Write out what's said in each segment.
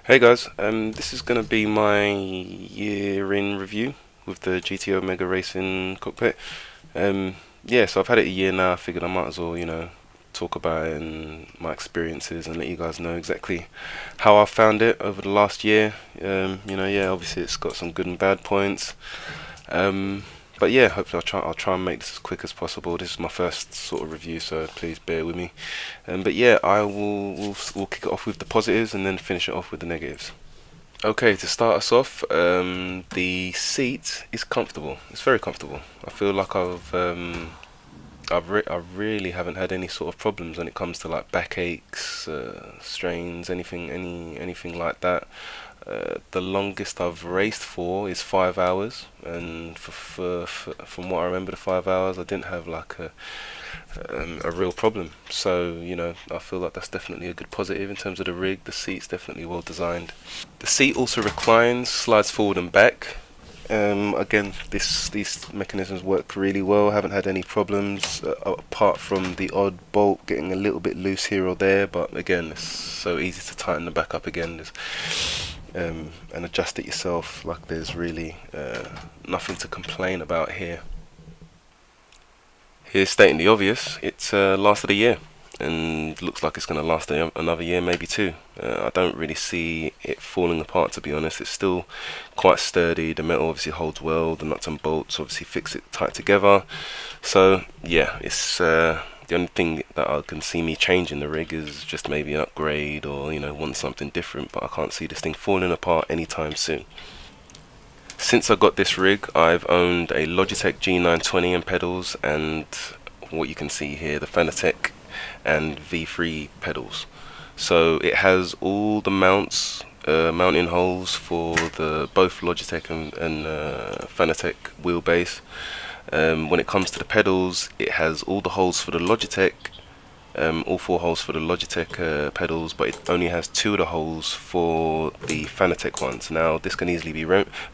Hey guys, this is going to be my year in review with the GT Omega Racing cockpit. Yeah, so I've had it a year now. I figured I might as well, talk about it and my experiences and let you guys know exactly how I found it over the last year. Yeah, obviously it's got some good and bad points. Um, but yeah, hopefully I'll try and make this as quick as possible. This is my first sort of review, so please bear with me. But yeah, we'll kick it off with the positives and then finish it off with the negatives. Okay, to start us off, the seat is comfortable. It's very comfortable. I feel like I really haven't had any sort of problems when it comes to like backaches, strains, anything like that. The longest I've raced for is 5 hours, and from what I remember, the 5 hours I didn't have like a real problem. So I feel like that's definitely a good positive in terms of the rig. The seat's definitely well designed. The seat also reclines, slides forward and back. Again, these mechanisms work really well. Haven't had any problems apart from the odd bolt getting a little bit loose here or there. But again, it's so easy to tighten them back up again. And adjust it yourself. Like there's really nothing to complain about here. Here's stating the obvious. It's lasted a year and looks like it's going to last another year, maybe two. I don't really see it falling apart, to be honest. It's still quite sturdy. The metal obviously holds well. The nuts and bolts obviously fix it tight together. So yeah, it's the only thing that I can see me changing the rig is just maybe an upgrade or want something different. But I can't see this thing falling apart anytime soon. Since I got this rig, I've owned a Logitech G920 and pedals, and what you can see here, the Fanatec and V3 pedals. So it has all the mounting holes for the both Logitech and Fanatec wheelbase. When it comes to the pedals, it has all the holes for the Logitech, all four holes for the Logitech pedals, but it only has two of the holes for the Fanatec ones. Now this can easily be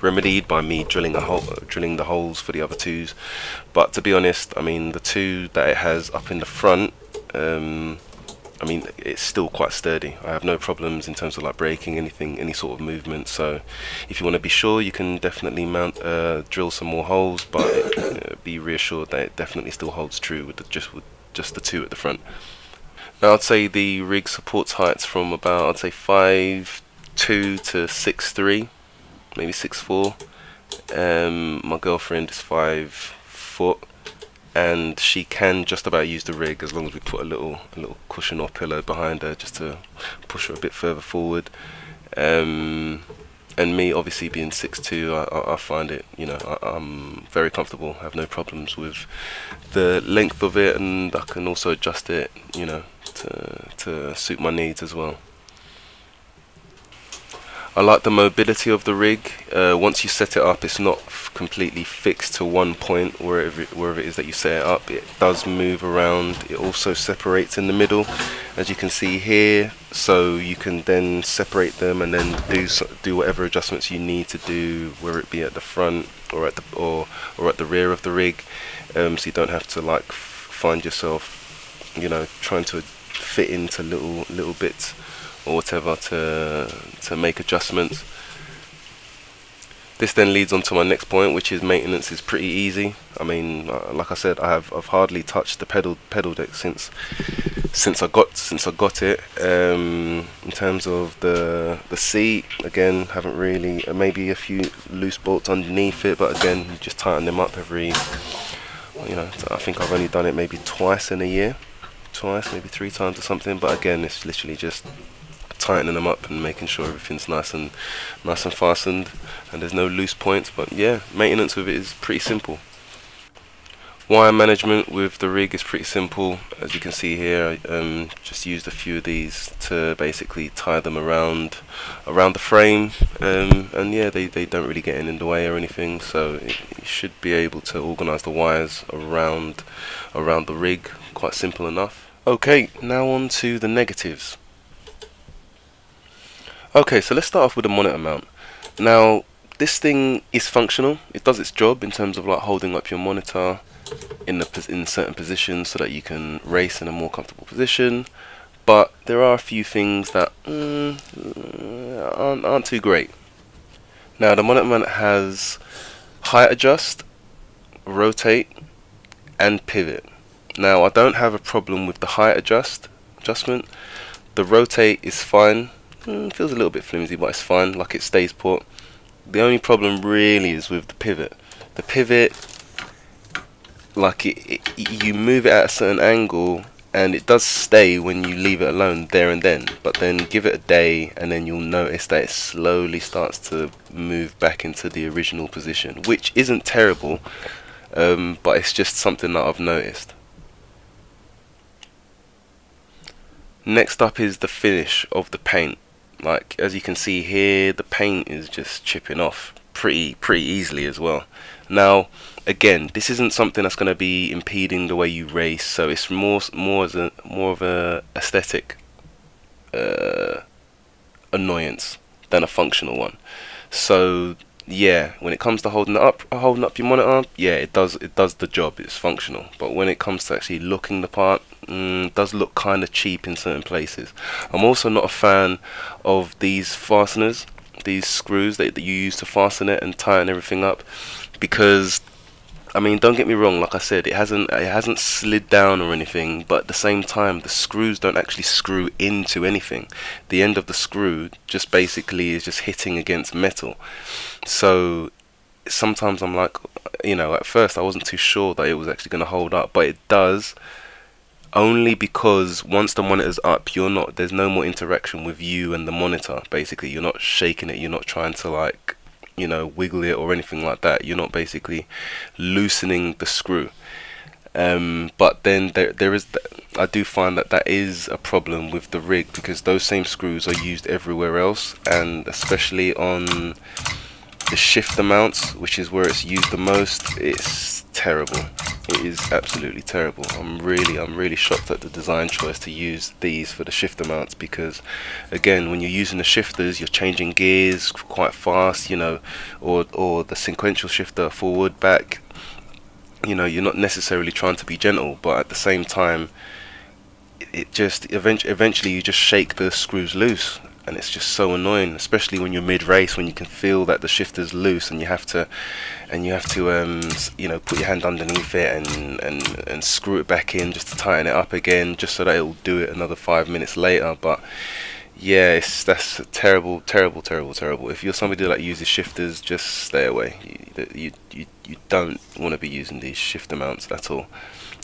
remedied by me drilling the holes for the other twos, but to be honest, I mean the two that it has up in the front, I mean it's still quite sturdy. I have no problems in terms of like braking any sort of movement. So if you want to be sure, you can definitely drill some more holes, but be reassured that it definitely still holds true with just the two at the front. Now I'd say the rig supports heights from about, I'd say 5'2" to 6'3", maybe 6'4". My girlfriend is 5 foot, and she can just about use the rig as long as we put a little cushion or pillow behind her just to push her a bit further forward. And me obviously being 6'2", I find it, I'm very comfortable. I have no problems with the length of it, and I can also adjust it, to suit my needs as well. I like the mobility of the rig. Once you set it up, it's not completely fixed to one point wherever it is that you set it up. It does move around. It also separates in the middle, as you can see here. So you can then separate them and then do whatever adjustments you need to do, whether it be at the front or at the rear of the rig. So you don't have to like find yourself, trying to fit into little bits or whatever to make adjustments. This then leads on to my next point, which is maintenance is pretty easy. I mean, like I said, I've hardly touched the pedal deck since I got it. In terms of the seat, again, haven't really, maybe a few loose bolts underneath it, but again, you just tighten them up every, I think I've only done it maybe twice in a year, maybe 3 times or something. But again, it's literally just tightening them up and making sure everything's nice and fastened and there's no loose points. But yeah, maintenance with it is pretty simple. Wire management with the rig is pretty simple. As you can see here, I just used a few of these to basically tie them around the frame, and yeah, they don't really get in the way or anything, so you should be able to organize the wires around the rig quite simple enough. Okay, now on to the negatives. Okay, so let's start off with the monitor mount. Now, this thing is functional. It does its job in terms of like holding up your monitor in certain positions so that you can race in a more comfortable position. But there are a few things that aren't too great. Now the Monitor Mount has height adjust, rotate, and pivot. Now I don't have a problem with the height adjustment. The rotate is fine. Feels a little bit flimsy, but it's fine. Like, it stays put. The only problem really is with the pivot. The pivot, like, you move it at a certain angle, and it does stay when you leave it alone there and then. But then give it a day, and then you'll notice that it slowly starts to move back into the original position, which isn't terrible, but it's just something that I've noticed. Next up is the finish of the paint. Like, as you can see here, the paint is just chipping off pretty easily as well. Now again, this isn't something that's going to be impeding the way you race, so it's more of a aesthetic annoyance than a functional one. So yeah, when it comes to holding up your monitor, yeah, it does the job. It's functional. But when it comes to actually looking the part, it does look kind of cheap in certain places. I'm also not a fan of these fasteners, these screws that you use to fasten it and tighten everything up, because I mean, don't get me wrong, like I said, it hasn't slid down or anything, but at the same time the screws don't actually screw into anything. The end of the screw just basically is just hitting against metal. So sometimes I'm like, you know, at first I wasn't too sure that it was actually going to hold up, but it does, only because once the monitor's up, there's no more interaction with you and the monitor. Basically, you're not shaking it, you're not trying to, like, you know, wiggle it or anything like that. You're not basically loosening the screw. But then I do find that is a problem with the rig, because those same screws are used everywhere else, and especially on the shifter mounts, which is where it's used the most. It's terrible. It is absolutely terrible. I'm really shocked at the design choice to use these for the shifter mounts, because again, when you're using the shifters, you're changing gears quite fast, you know, or the sequential shifter, forward, back, you know, you're not necessarily trying to be gentle, but at the same time it just eventually you just shake the screws loose, and it's just so annoying, especially when you're mid-race, when you can feel that the shifter's loose and you have to you know, put your hand underneath it and screw it back in just to tighten it up again, just so that it'll do it another 5 minutes later. But yeah, that's terrible. If you're somebody that uses shifters, just stay away. You don't want to be using these shifter mounts at all,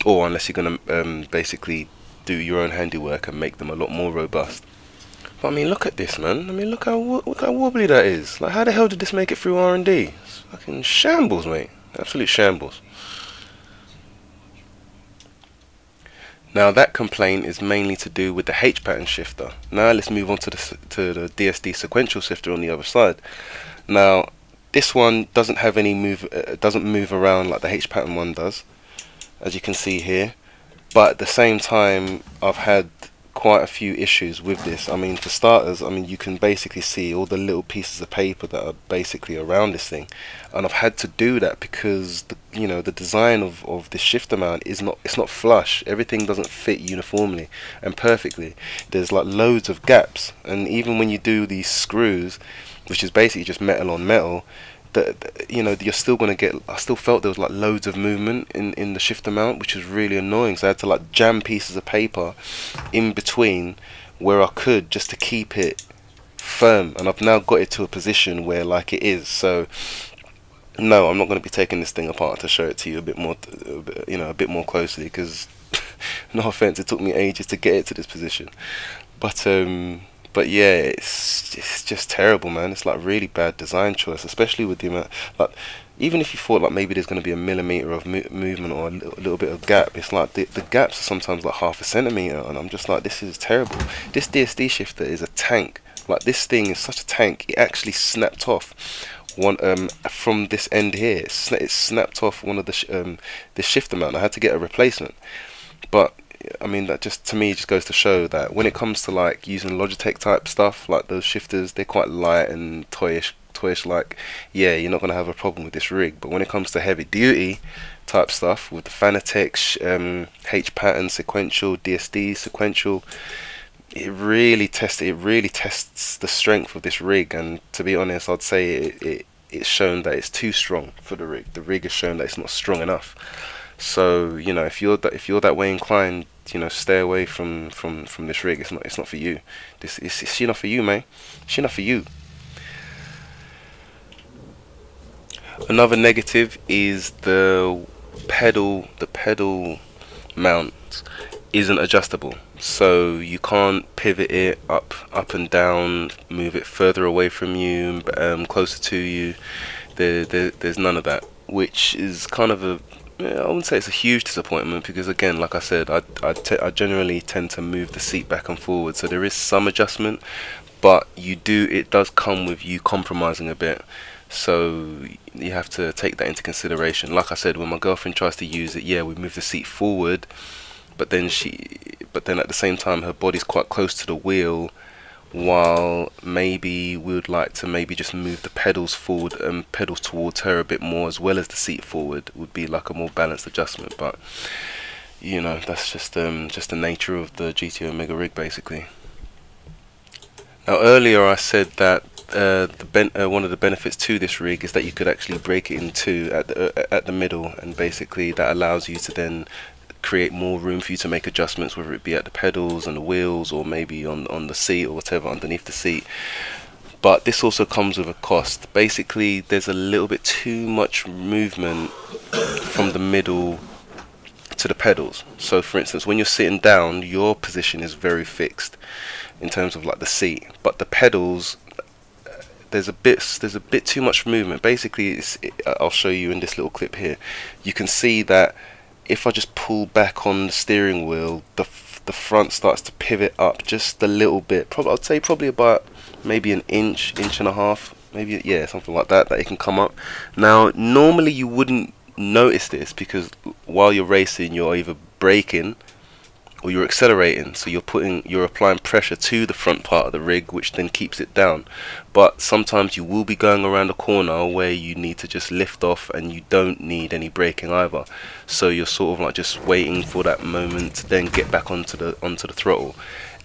or unless you're gonna basically do your own handiwork and make them a lot more robust. But I mean, look at this, man. I mean, look how wobbly that is. Like, how the hell did this make it through R&D? It's fucking shambles, mate. Absolute shambles. Now that complaint is mainly to do with the H pattern shifter. Now let's move on to the DSD sequential shifter on the other side. Now this one doesn't have any doesn't move around like the H pattern one does, as you can see here. But at the same time, I've had quite a few issues with this. I mean, for starters, I mean, you can basically see all the little pieces of paper that are basically around this thing, and I've had to do that because you know, the design of this shifter mount it's not flush. Everything doesn't fit uniformly and perfectly. There's like loads of gaps, and even when you do these screws, which is basically just metal on metal, that, you know, you're still gonna get. I still felt there was like loads of movement in the shifter mount, which was really annoying. So I had to like jam pieces of paper in between where I could, just to keep it firm. And I've now got it to a position where, like, it is. So no, I'm not going to be taking this thing apart to show it to you a bit more, you know, a bit more closely, because no offense, it took me ages to get it to this position. But yeah, it's just terrible, man. It's like really bad design choice, especially with the amount, like, even if you thought like maybe there's going to be a millimeter of movement or a little bit of gap, it's like the gaps are sometimes like ½ centimeter, and I'm just like, this is terrible. This DSD shifter is a tank. Like, this thing is such a tank. It actually snapped off one from this end here. It snapped off one of the shifter mount. I had to get a replacement. But I mean, that just, to me, just goes to show that when it comes to like using Logitech type stuff, like those shifters, they're quite light and toyish. Like, yeah, you're not gonna have a problem with this rig. But when it comes to heavy duty type stuff with the Fanatec H pattern sequential, DSD sequential, it really tests the strength of this rig. And to be honest, I'd say it's shown that it's too strong for the rig. The rig has shown that it's not strong enough. So you know, if you're that way inclined, you know, stay away from this rig. It's not for you. It's not for you, man. It's not for you. Another negative is the pedal mount isn't adjustable, so you can't pivot it up and down, move it further away from you, closer to you. There's none of that, which is kind of a, I wouldn't say it's a huge disappointment, because again, like I said, I generally tend to move the seat back and forward, so there is some adjustment, but it does come with you compromising a bit. So you have to take that into consideration. Like I said, when my girlfriend tries to use it, yeah, we move the seat forward, but then at the same time her body's quite close to the wheel, while maybe we would like to maybe just move the pedals forward and pedals towards her a bit more, as well as the seat forward, would be like a more balanced adjustment. But you know, that's just the nature of the GT Omega rig, basically. Now earlier I said that one of the benefits to this rig is that you could actually break it in two at the middle, and basically that allows you to then create more room for you to make adjustments, whether it be at the pedals and the wheels, or maybe on the seat, or whatever underneath the seat. But this also comes with a cost. Basically, there's a little bit too much movement from the middle to the pedals. So for instance, when you're sitting down, your position is very fixed in terms of like the seat, but the pedals, there's a bit too much movement. Basically, I'll show you in this little clip here. You can see that if I just pull back on the steering wheel, the front starts to pivot up just a little bit. I'd say probably about maybe an inch and a half, maybe, yeah, something like that it can come up. Now normally you wouldn't notice this, because while you're racing, you're either braking or you're accelerating, so you're applying pressure to the front part of the rig, which then keeps it down. But sometimes you will be going around a corner where you need to just lift off, and you don't need any braking either, so you're sort of like just waiting for that moment to then get back onto the throttle.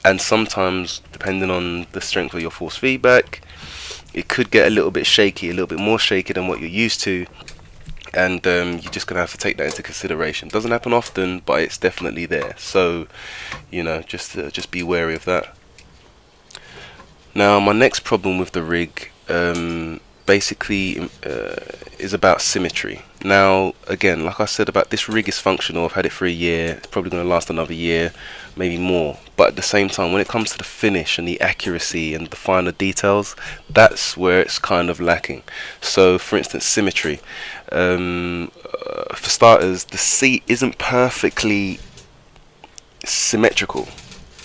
And sometimes, depending on the strength of your force feedback, it could get a little bit shaky, a little bit more shaky than what you're used to, and you're just gonna have to take that into consideration. Doesn't happen often, but it's definitely there. So you know, just be wary of that. Now my next problem with the rig basically is about symmetry. Now again, like I said, about this rig is functional. I've had it for a year. It's probably going to last another year, maybe more. But at the same time, when it comes to the finish and the accuracy and the finer details, that's where it's kind of lacking. So for instance, symmetry. For starters, the seat isn't perfectly symmetrical.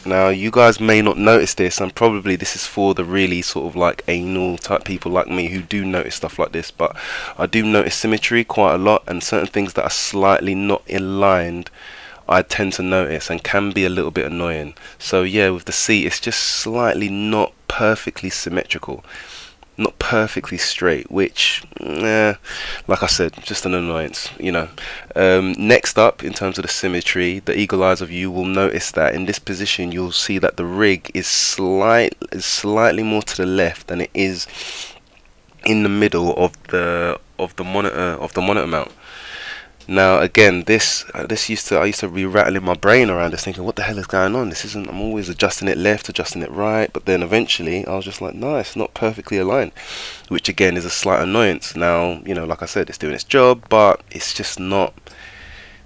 Now you guys may not notice this, and probably this is for the really sort of like anal type people like me who do notice stuff like this, but I do notice symmetry quite a lot, and certain things that are slightly not aligned I tend to notice and can be a little bit annoying. So yeah, with the seat, it's just slightly not perfectly symmetrical, not perfectly straight, which like I said, just an annoyance, you know. Next up, in terms of the symmetry, the eagle eyes of you will notice that in this position you'll see that the rig is slightly more to the left than it is in the middle of the monitor mount. Now again, I used to be rattling my brain around this, thinking, what the hell is going on? This isn't, I'm always adjusting it left, adjusting it right, but then eventually I was just like, no, it's not perfectly aligned, which again is a slight annoyance. Now, you know, like I said, it's doing its job, but it's just not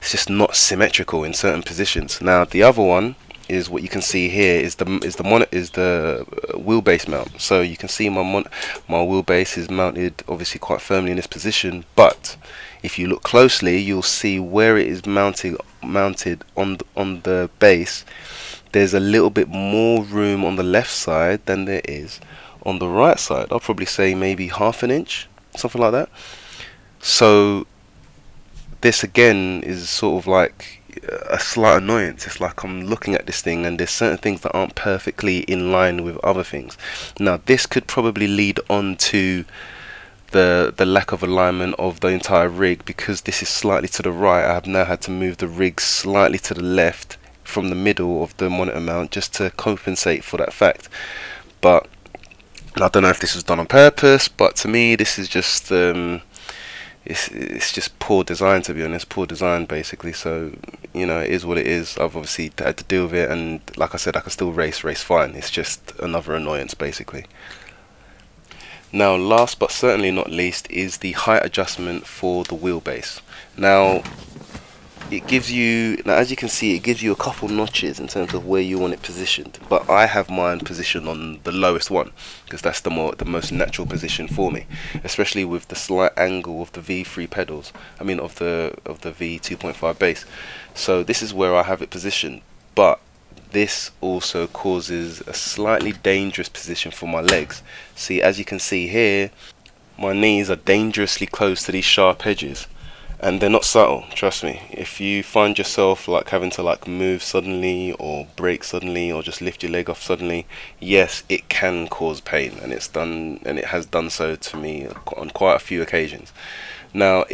symmetrical in certain positions. Now the other one is what you can see here is the wheelbase mount. So you can see my wheelbase is mounted obviously quite firmly in this position, but if you look closely, you'll see where it is mounted on the base. There's a little bit more room on the left side than there is on the right side. I'll probably say maybe half an inch, something like that. So this again is sort of like a slight annoyance. It's like I'm looking at this thing and there's certain things that aren't perfectly in line with other things. Now this could probably lead on to the lack of alignment of the entire rig, because this is slightly to the right. I have now had to move the rig slightly to the left from the middle of the monitor mount just to compensate for that fact. But I don't know if this was done on purpose, but to me this is just it's just poor design, to be honest. Poor design basically. So you know, it is what it is. I've obviously had to deal with it, and like I said, I can still race fine. It's just another annoyance basically. Now last but certainly not least is the height adjustment for the wheelbase. Now it gives you, now as you can see, it gives you a couple notches in terms of where you want it positioned, but I have mine positioned on the lowest one because that's the most natural position for me, especially with the slight angle of the V3 pedals, I mean of the V2.5 bass. So this is where I have it positioned, but this also causes a slightly dangerous position for my legs. See, as you can see here, my knees are dangerously close to these sharp edges, and they're not subtle, trust me. If you find yourself like having to like move suddenly or brake suddenly or just lift your leg off suddenly, yes, it can cause pain, and it's done, and it has done so to me on quite a few occasions. Now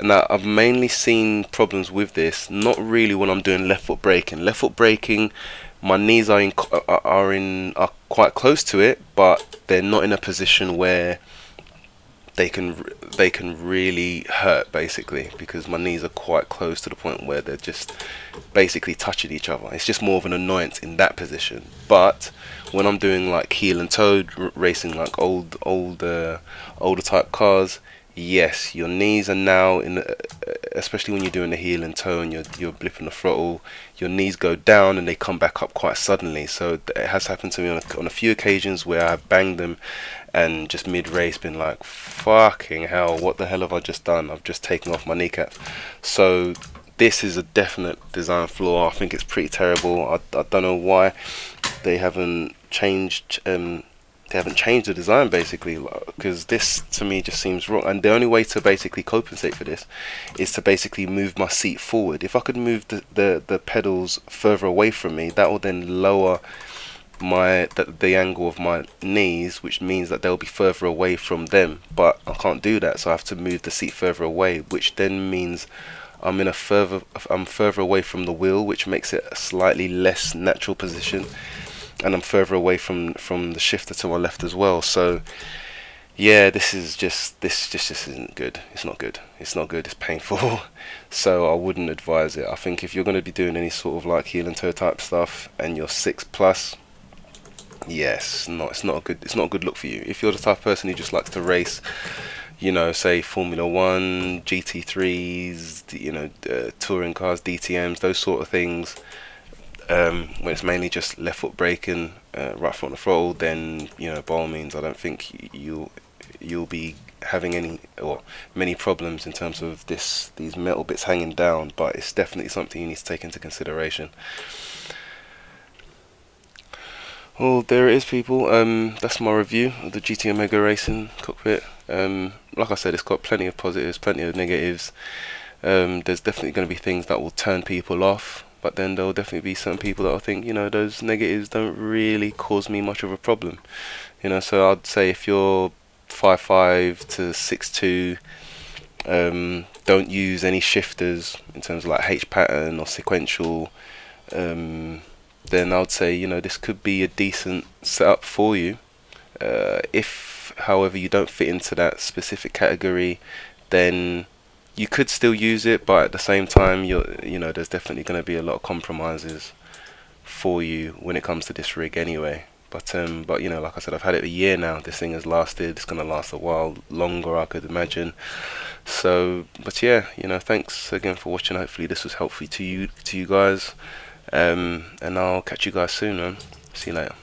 I've mainly seen problems with this, not really when I'm doing left foot braking. Left foot braking, my knees are quite close to it, but they're not in a position where they can really hurt basically, because my knees are quite close to the point where they're just basically touching each other. It's just more of an annoyance in that position. But when I'm doing like heel and toe racing, like older type cars, yes, your knees are now especially when you're doing the heel and toe and you're blipping the throttle, your knees go down and they come back up quite suddenly. So it has happened to me on a few occasions where I've banged them and just mid-race been like, fucking hell, what the hell have I just done? I've just taken off my kneecap. So this is a definite design flaw. I think it's pretty terrible. I don't know why they haven't changed the design basically, because this to me just seems wrong. And the only way to basically compensate for this is to basically move my seat forward. If I could move the pedals further away from me, that will then lower the angle of my knees, which means that they'll be further away from them, but I can't do that, so I have to move the seat further away, which then means I'm further away from the wheel, which makes it a slightly less natural position, and I'm further away from the shifter to my left as well. So yeah, this just isn't good. It's not good. It's not good. It's painful. So I wouldn't advise it. I think if you're going to be doing any sort of like heel and toe type stuff and you're 6+, yes, it's not a good look for you. If you're the type of person who just likes to race, you know, say Formula 1, GT3s, you know, touring cars, DTMs, those sort of things, when it's mainly just left foot braking, right foot on the throttle, then, you know, by all means, I don't think you'll be having any or many problems in terms of these metal bits hanging down. But it's definitely something you need to take into consideration. Well, there it is, people. That's my review of the GT Omega Racing cockpit. Like I said, it's got plenty of positives, plenty of negatives. There's definitely going to be things that will turn people off, but then there'll definitely be some people that will think, you know, those negatives don't really cause me much of a problem. You know, so I'd say if you're 5'5" to 6'2", don't use any shifters in terms of like H pattern or sequential. Then I would say, you know, this could be a decent setup for you. If, however, you don't fit into that specific category, then you could still use it, but at the same time, you know, there's definitely going to be a lot of compromises for you when it comes to this rig anyway. But you know, like I said, I've had it a year now. This thing has lasted. It's going to last a while longer, I could imagine. So, but yeah, you know, thanks again for watching. Hopefully this was helpful to you guys. And I'll catch you guys soon, man. See you later.